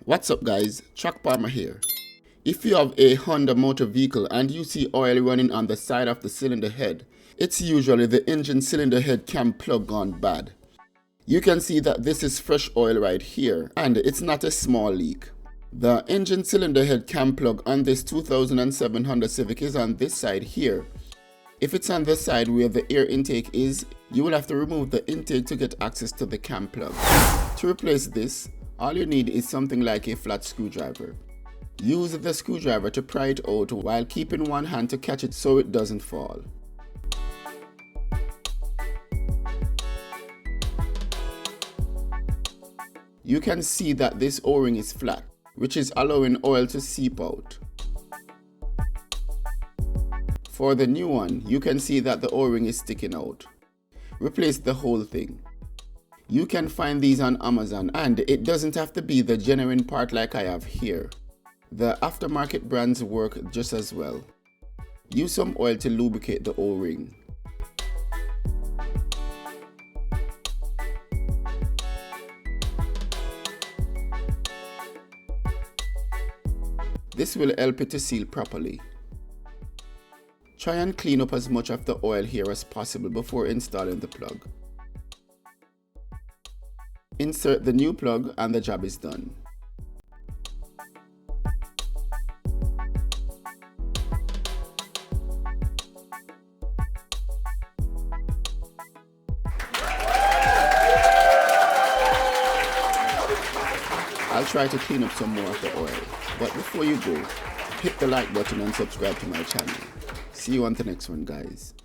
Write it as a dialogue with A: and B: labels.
A: What's up guys, Truck Palmer here. If you have a Honda motor vehicle and you see oil running on the side of the cylinder head, it's usually the engine cylinder head cam plug gone bad. You can see that this is fresh oil right here and it's not a small leak. The engine cylinder head cam plug on this 2007 Honda Civic is on this side here. If it's on the side where the air intake is, you will have to remove the intake to get access to the cam plug. To replace this, all you need is something like a flat screwdriver. Use the screwdriver to pry it out while keeping one hand to catch it so it doesn't fall. You can see that this O-ring is flat, which is allowing oil to seep out. For the new one, you can see that the O-ring is sticking out. Replace the whole thing. You can find these on Amazon and it doesn't have to be the genuine part like I have here. The aftermarket brands work just as well. Use some oil to lubricate the O-ring. This will help it to seal properly. Try and clean up as much of the oil here as possible before installing the plug. Insert the new plug and the job is done. I'll try to clean up some more of the oil, but before you go, hit the like button and subscribe to my channel. See you on the next one, guys.